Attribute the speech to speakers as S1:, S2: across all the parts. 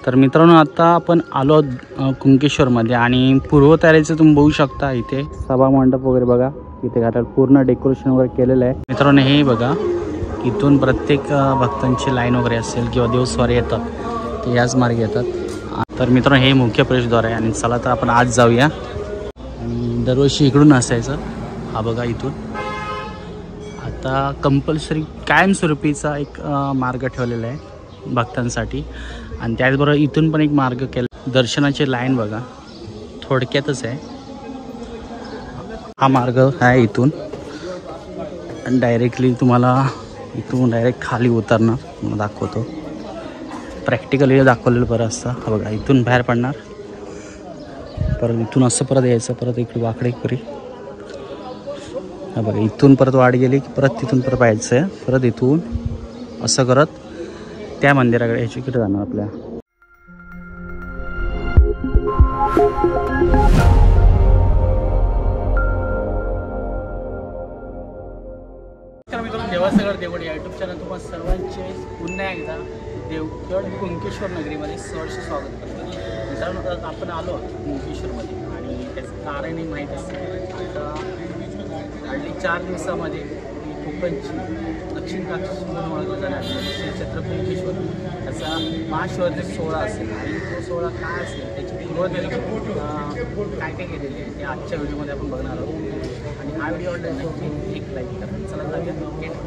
S1: तर मित्रांनो आता आपण आलो कुंकेश्वरमध्ये आणि पूर्वतयारीचं तुम्ही बघू शकता। इथे सभा मंडप वगैरे बघा, इथे घाटात पूर्ण डेकोरेशन वगैरे केलेलं आहे मित्रांनो। हे बघा इथून प्रत्येक भक्तांची लाईन वगैरे असेल किंवा देवस्वारी येतात ते याच मार्गे येतात। तर मित्रांनो हे मुख्य प्रवेशद्वार आहे आणि चला तर आपण आज जाऊया। आणि दरवर्षी इकडून असायचं, हा बघा इथून आता कंपल्सरी कायमस्वरूपीचा एक मार्ग ठेवलेला आहे भक्तांसाठी। आणि त्याचबरोबर इथून पण एक मार्ग केला। दर्शनाची लाईन बघा थोडक्यातच आहे, हा मार्ग आहे इथून आणि डायरेक्टली तुम्हाला इथून डायरेक्ट खाली उतरणार। मला दाखवतो, प्रॅक्टिकली दाखवलेलं बरं असतं। हा बघा इथून बाहेर पडणार, परत इथून असं परत यायचं, परत इकडे वाकडे करी, हा बघा इथून परत वाढ गेली की परत तिथून परत पाहायचं आहे, परत इथून असं करत त्या मंदिराकडे ह्याच्याकडे जाणार आपल्या। देवासगड देवड या यूट्यूब चॅनल तुम्हाला सर्वांचे पुन्हा एकदा देवगड कुंकेश्वर नगरीमध्ये सहर्ष स्वागत करतो मित्रांनो। आपण आलो कुंकेश्वरमध्ये आणि त्याचं कारणही माहीत असतं। आता हल्ली 4 दिवसामध्ये कोकणची दक्षिण काठी म्हणून ओळखलं जाणार श्री छत्र कुंकेश्वर त्याचा महाशिवरात्री सोहळा असेल आणि तो सोहळा काय असेल त्याची पूर्वतयारी काय काय केलेली आहे ते आजच्या व्हिडिओमध्ये आपण बघणार आहोत। आणि हा व्हिडिओ आवडला नक्की एक लाईक करा। चला जाऊया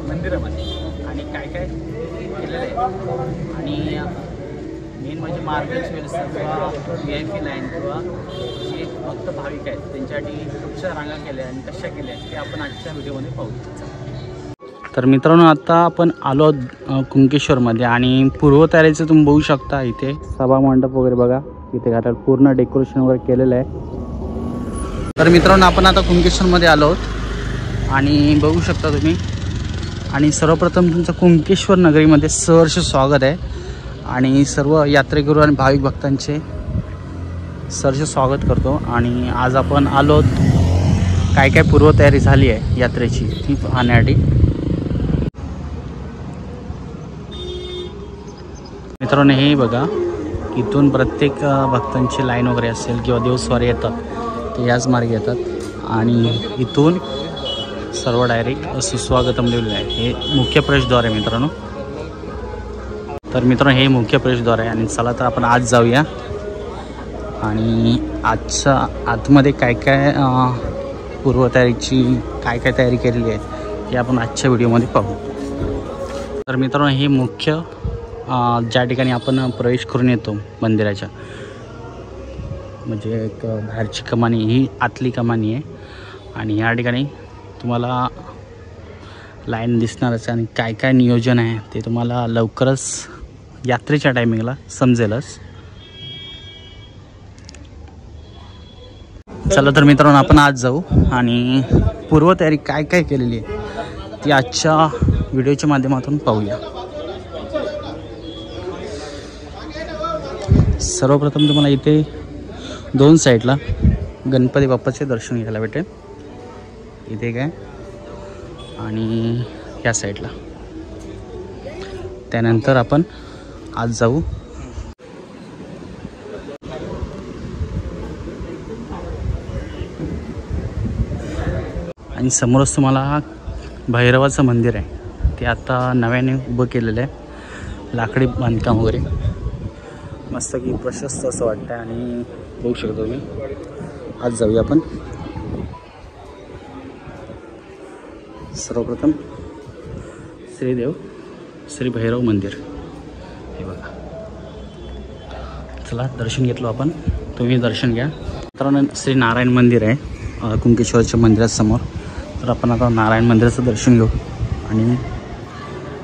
S1: मंदिरामध्ये आणि काय काय केलेलं आहे आणि मेन म्हणजे मार्गाची व्यवस्था किंवा VIP लाईन किंवा जे भक्त भाविक आहेत त्यांच्यासाठी कुठच्या रांगा केल्या आणि कशा केल्या ते आपण आजच्या व्हिडिओमध्ये पाहू। तर मित्रांनो आता आपण आलो कुंकेश्वरमध्ये आणि पूर्वतयारीचं तुम्ही बघू शकता। इथे सभा मंडप वगैरे बघा, इथे घाटात पूर्ण डेकोरेशन वगैरे केलेलं आहे। तर मित्रांनो आपण आता कुंकेश्वरमध्ये आलो आहोत आणि बघू शकता तुम्ही। आणि सर्वप्रथम तुमचं कुंकेश्वर नगरीमध्ये सहर्ष स्वागत आहे आणि सर्व यात्रेकरू आणि भाविक भक्तांचे सहर्ष स्वागत करतो। आणि आज आपण आलो काय काय पूर्वतयारी झाली आहे यात्रेची ती पाहण्यासाठी। मित्रांनो हे बघा इथून प्रत्येक भक्तांची लाईन वगैरे असेल किंवा देवस्वारी येतात ते याच मार्गे येतात आणि इथून सर्व डायरेक्ट सुस्वागतम लिहिलेलं आहे। हे मुख्य प्रवेशद्वार आहे मित्रांनो। तर मित्रांनो हे मुख्य प्रवेशद्वार आहे आणि चला तर आपण आज जाऊया आणि आजच्या आतमध्ये काय काय पूर्वतयारीची काय काय तयारी केलेली आहे हे आपण आजच्या व्हिडिओमध्ये पाहू। तर मित्रांनो हे मुख्य ज्या ठिकाणी आपण प्रवेश करून येतो मंदिराच्या, म्हणजे एक बाहेरची कमानी ही आतली कमानी आहे आणि या ठिकाणी तुम्हाला लाईन दिसणारच आणि काय काय नियोजन आहे ते तुम्हाला लवकरच यात्रेच्या टायमिंगला समजेलच। चला तर मित्रांनो आपण आज जाऊ आणि पूर्वतयारी काय काय केलेली आहे ती आजच्या व्हिडिओच्या माध्यमातून पाहूया। सर्वप्रथम तुम्हाला इथे 2 साईडला गणपती बाप्पाचे दर्शन घ्यायला भेटेल, इथे काय आणि या साईडला। त्यानंतर आपण आज जाऊ आणि समोरच तुम्हाला भैरवाचं मंदिर आहे, ते आता नव्याने उभं केलेलं आहे, लाकडी बांधकाम वगैरे मस्त की प्रशस्त असं वाटतं आणि बघू शकतो मी। आज जाऊया आपण। सर्वप्रथम श्रीदेव श्री भैरव मंदिर हे बघा, चला दर्शन घेतलो आपण, तुम्ही दर्शन घ्या। मित्रांनो श्री नारायण मंदिर आहे कुंकेश्वरच्या मंदिरासमोर, तर आपण आता नारायण मंदिराचं दर्शन घेऊ आणि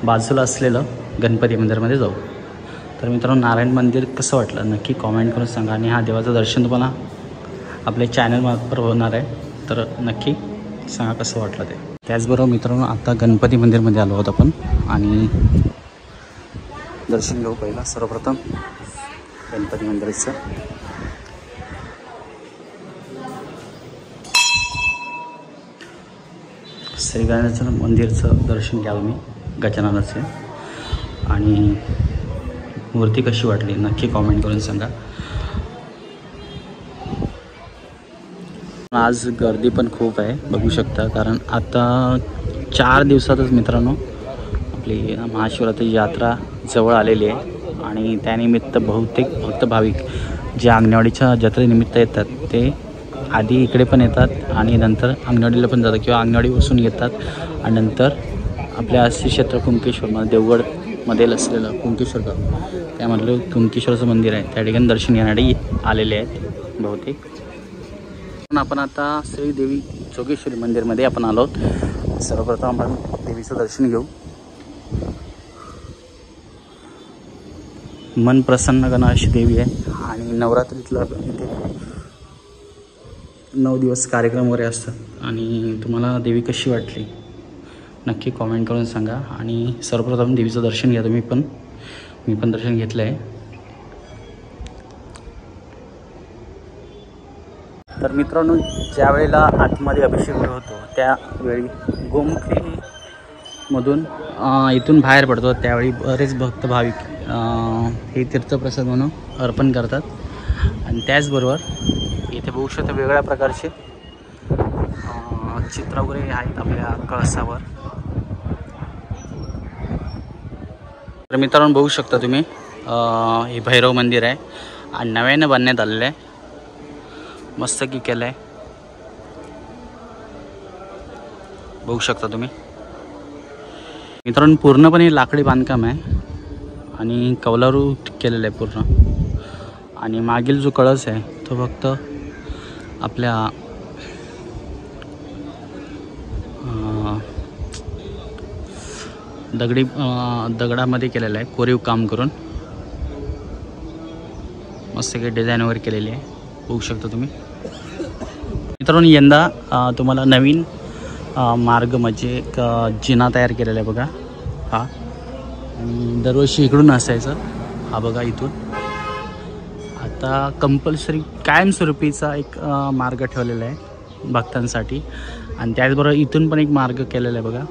S1: बाजूला असलेलं गणपती मंदिरमध्ये जाऊ। तर मित्रांनो नारायण मंदिर कसं वाटलं नक्की कॉमेंट करून सांगा आणि हा देवाचं दर्शन तुम्हाला आपल्या चॅनलमार्फत होणार आहे, तर नक्की सांगा कसं वाटलं ते। त्याचबरोबर मित्रांनो आता गणपती मंदिरमध्ये आलो आहोत आपण आणि दर्शन घेऊ पहिला सर्वप्रथम गणपती मंदिराचं। श्री गणेश मंदिरचं दर्शन घ्या तुम्ही गजाननाचे आणि
S2: मूर्ती कशी वाटली नक्की कॉमेंट करून सांगा. आज गर्दी पण खूप आहे बघू शकता, कारण आता 4 दिवसातच मित्रांनो आपली महाशिवरात्री यात्रा जवळ आलेली आहे आणि त्यानिमित्त बहुतेक भक्त भाविक जे अंगणवाडीच्या जत्रेनिमित्त येतात ते आधी इकडे पण येतात आणि नंतर अंगणवाडीला पण जातात किंवा अंगणवाडी बसून येतात आणि नंतर आपल्या श्री क्षेत्र कुणकेश्वरमध्ये देवगडमध्ये असलेलं कुणकेश्वर गाव त्यामधलं कुणकेश्वराचं मंदिर आहे त्या ठिकाणी दर्शन घेण्यासाठी आलेले आहेत बहुतेक. पण आपण आता श्री देवी जोगेश्वरी मंदिरमध्ये आपण आलो आहोत. सर्वप्रथम आपण देवीचं दर्शन घेऊ. मन प्रसन्न करणं अशी देवी आहे आणि नवरात्रीतला इथे 9 दिवस कार्यक्रम वगैरे असतात आणि तुम्हाला देवी कशी वाटली नक्की कॉमेंट करून सांगा. आणि सर्वप्रथम देवीचं दर्शन घ्या तुम्ही पण. मी पण दर्शन घेतलं आहे. तर मित्रांनो ज्या वेळेला आतमध्ये अभिषेक होतो त्यावेळी गोमुखीमधून इथून बाहेर पडतो त्यावेळी बरेच भक्त भाविक हे तीर्थप्रसाद म्हणून अर्पण करतात. आणि त्याचबरोबर इथे बघू शकता वेगळ्या प्रकारचे चित्र वगैरे आहेत आपल्या कळसावर. तर मित्रांनो बघू शकता तुम्ही हे भैरव मंदिर आहे आणि नव्यानं बांधण्यात आलेलं आहे. मस्त की केलं आहे बघू शकता तुम्ही. मित्रांनो पूर्णपणे लाकडी बांधकाम आहे आणि कौलारू केलेलं आहे पूर्ण. आणि मागील जो कळस आहे तो फक्त आपल्या दगडामध्ये केलेलं आहे कोरीव काम करून. मस्त काही डिझाईन वगैरे केलेली आहे बघू शकता तुम्ही. मित्रांनो यंदा तुम्हाला नवीन मार्ग म्हणजे एक जिना तयार केलेला आहे बघा हा. दरवर्षी इकडून असायचं हा बघा इथून. आता कंपल्सरी कायमस्वरूपीचा एक मार्ग ठेवलेला आहे भक्तांसाठी. आणि त्याचबरोबर इथून पण एक मार्ग केलेला आहे बघा.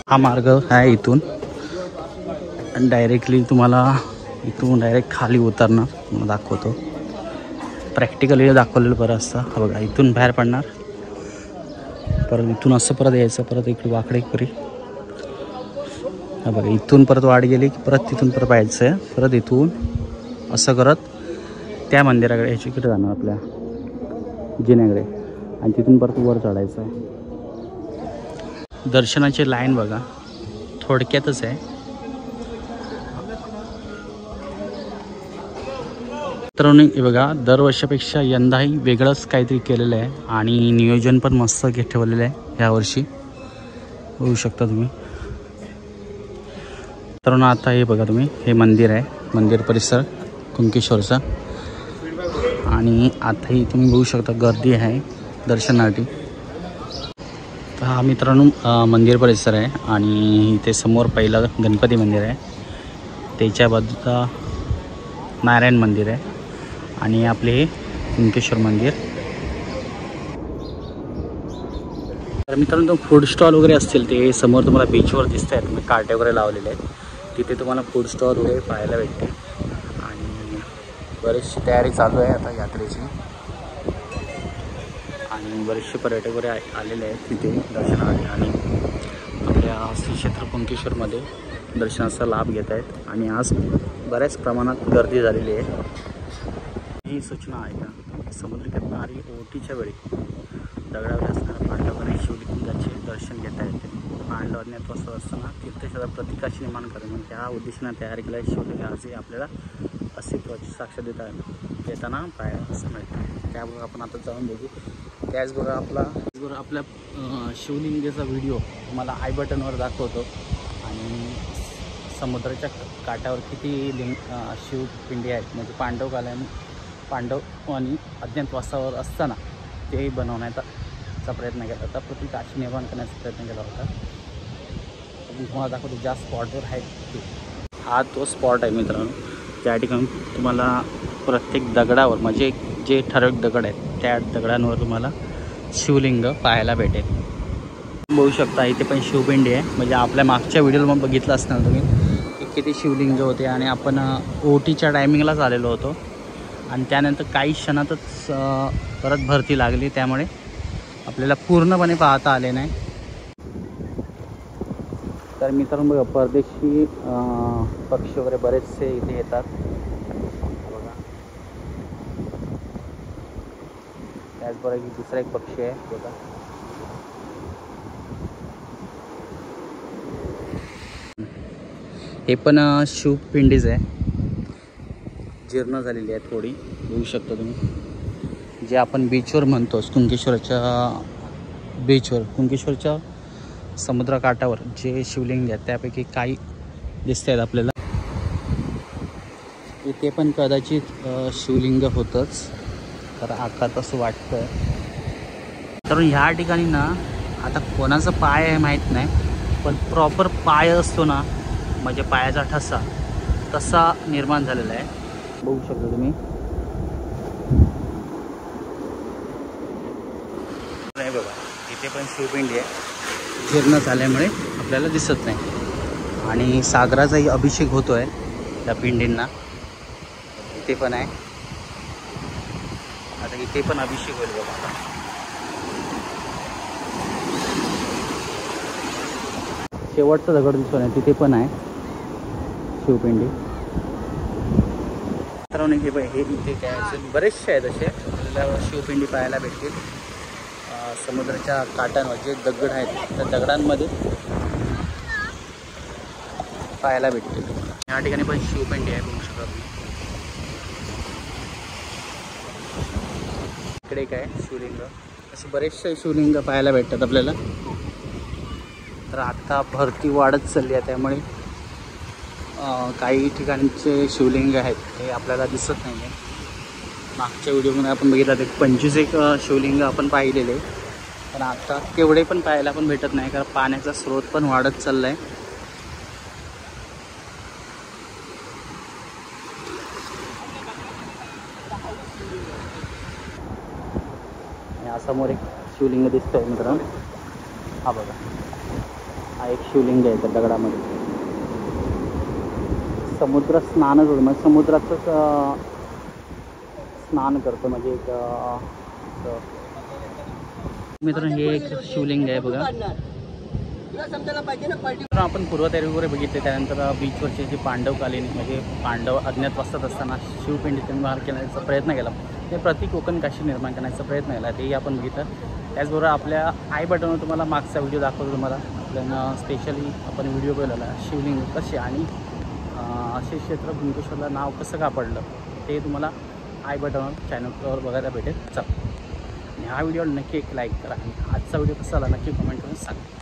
S2: हा मार्ग आहे इथून आणि डायरेक्टली तुम्हाला इथून डायरेक्ट खाली उतरणार. तुम्हाला दाखवतो प्रॅक्टिकली दाखवलेलं बरं असतं. हा बघा इथून बाहेर पडणार परत इथून असं परत यायचं परत इकडे वाकडे पुरी. हा बघा इथून परत वाढ गेली की परत तिथून परत पाहायचं आहे परत इथून असं करत त्या मंदिराकडे ह्याच्याकडे जाणार आपल्या जिन्याकडे आणि तिथून परत वर चढायचं आहे. दर्शनाची लाईन बघा थोडक्यातच आहे. तर हे बघा दरवर्षापेक्षा यंदाही वेगळंच काहीतरी केलेलं आहे आणि नियोजन पण मस्त ठेवलेलं आहे यावर्षी बघू शकता तुम्ही. तर आता हे बघा तुम्ही हे मंदिर आहे मंदिर परिसर कुणकेश्वरचा. आणि आताही तुम्ही बघू शकता गर्दी आहे दर्शनासाठी. तर हा मित्रांनो मंदिर परिसर आहे आणि इथे समोर पहिलं गणपती मंदिर आहे त्याच्या बाजूला नारायण मंदिर आहे आणि आपले हे कुणकेश्वर मंदिर. तर मित्रांनो फूड स्टॉल वगैरे असतील ते समोर तुम्हाला बीचवर दिसत आहेत. तुम्ही काटे वगैरे लावलेले आहेत तिथे तुम्हाला फूड स्टॉल वगैरे पाहायला भेटते. आणि बरीचशी तयारी चालू आहे आता यात्रेची आणि बरेचसे पर्यटक वगैरे आलेले आहेत तिथे दर्शनासाठी आणि आपल्या श्री क्षेत्र कुणकेश्वरमध्ये दर्शनाचा लाभ घेत आहेत. आणि आज बऱ्याच प्रमाणात गर्दी झालेली आहे. ही सूचना आहे का समुद्र किनारी ओटीच्या वेळी दगडावर असणाऱ्या पांडवांनी शिवलिंगाचे दर्शन घेता येते. पांडव अज्ञातवासात असताना तीर्थक्षेत्र प्रतिकाशी निर्माण करणे म्हणजे त्या उद्देशाने तयार केलेल्या शिवलिंगाचे आपल्याला अस्तित्वाची साक्ष देताना पाहायला असं मिळतं. त्याबरोबर आपण आता जाऊन बघू. त्याचबरोबर आपल्या शिवलिंगाचा व्हिडिओ मला आय बटनवर दाखवतो आणि समुद्राच्या काठावर किती शिवपिंडी आहेत म्हणजे पांडव आणि अज्ञातवासावर असताना तेही बनवण्याचा प्रयत्न केला होता. प्रतिकाशी निर्माण करण्याचा प्रयत्न केला होता. तुम्हाला दाखवतो ज्या स्पॉटवर आहे ते हा तो स्पॉट आहे मित्रांनो. त्या ठिकाणी तुम्हाला प्रत्येक दगडावर म्हणजे जे ठराविक दगड आहेत त्या दगडांवर तुम्हाला शिवलिंग पाहायला भेटेल. बघू शकता इथे पण शिवपिंडी आहे म्हणजे आपल्या मागच्या व्हिडिओला मग बघितलं असणार तुम्ही किती शिवलिंग होते आणि आपण ओटीच्या टायमिंगलाच आलेलो होतो आणि त्यानंतर काही क्षणातच परत भरती लागली, त्यामुळे आपल्याला पूर्णपणे पाहता आले नाही. तर मित्रांनो बघा, परदेशी पक्षी वगैरे बरेचसे इथे येतात बघा. त्याचबरोबर की दुसरा एक पक्षी आहे बघा. हे पण शिवपिंडीच आहे, जीर्ण झालेली आहे थोडी, बघू शकता तुम्ही. जे आपण बीचवर म्हणतो, कुंकेश्वरच्या बीचवर, कुंकेश्वरच्या समुद्रकाठावर जे शिवलिंग आहेत त्यापैकी काही दिसत आहेत आपल्याला. इथे पण कदाचित शिवलिंग होतंच, तर आता तसं वाटतं. तर ह्या ठिकाणी ना आता कोणाचा पाय आहे माहीत नाही, पण प्रॉपर पाय असतो ना, म्हणजे पायाचा ठसा तसा निर्माण झालेला आहे, बघू शकता तुम्ही. नाही बघा, इथे पण शिवपिंडी आहे, जीर्ण झाल्यामुळे आपल्याला दिसत नाही. आणि सागराचाही अभिषेक होतो आहे त्या पिंडींना. इथे पण आहे, आता इथे पण अभिषेक होईल बघा. शेवटचा दगड दिसतो नाही, तिथे पण आहे शिवपिंडी. मित्रांनो हे इथे काय बरेचसे आहेत असे आपल्याला शिवपिंडी पाहायला भेटतील. समुद्राच्या काठांवर जे दगड आहेत त्या दगडांमध्ये पाहायला भेटतील. या ठिकाणी पण शिवपिंडी आहे, बघू शकता. इकडे काय शिवलिंग, असे बरेचसे शिवलिंग पाहायला भेटतात आपल्याला. तर आता भरती वाढत चालली आहे, त्यामुळे काही ठिकाणचे शिवलिंग आहेत ते आपल्याला दिसत नाही आहे. मागच्या व्हिडिओमध्ये आपण बघितलं ते 25 शिवलिंग आपण पाहिलेले, पण आता तेवढे पण पाहायला पण भेटत नाही, कारण पाण्याचा स्रोत पण वाढत चालला आहे. समोर एक शिवलिंग दिसतोय मित्रांनो, हा बघा, हा एक शिवलिंग आहे त्या दगडामध्ये. समुद्र स्नानच होतं, म्हणजे समुद्राचंच स्नान करतो, म्हणजे एक मित्रांनो हे एक शिवलिंग आहे बघा. आपण पूर्वतयारी वगैरे बघितले, त्यानंतर बीचवरचे जे पांडवकालीन, म्हणजे पांडव अज्ञातवासात असताना शिवपिंडीतून बाहेर करण्याचा प्रयत्न केला, ते प्रति कोकण काशी निर्माण करण्याचा प्रयत्न केला, तेही आपण बघितलं. त्याचबरोबर आपल्या आय बटनवर तुम्हाला मागचा व्हिडिओ दाखवतो. तुम्हाला आपल्याला स्पेशली आपण व्हिडिओ बनवला शिवलिंग कसे आणि असे क्षेत्र कुंकेश्वरला नाव कसं का पडलं ते तुम्हाला आय बटनवर चॅनलवर बघायला भेटेल. चला, आणि हा व्हिडिओ नक्की एक लाईक करा आणि आजचा व्हिडिओ कसा आला नक्की कमेंट करून सांगा.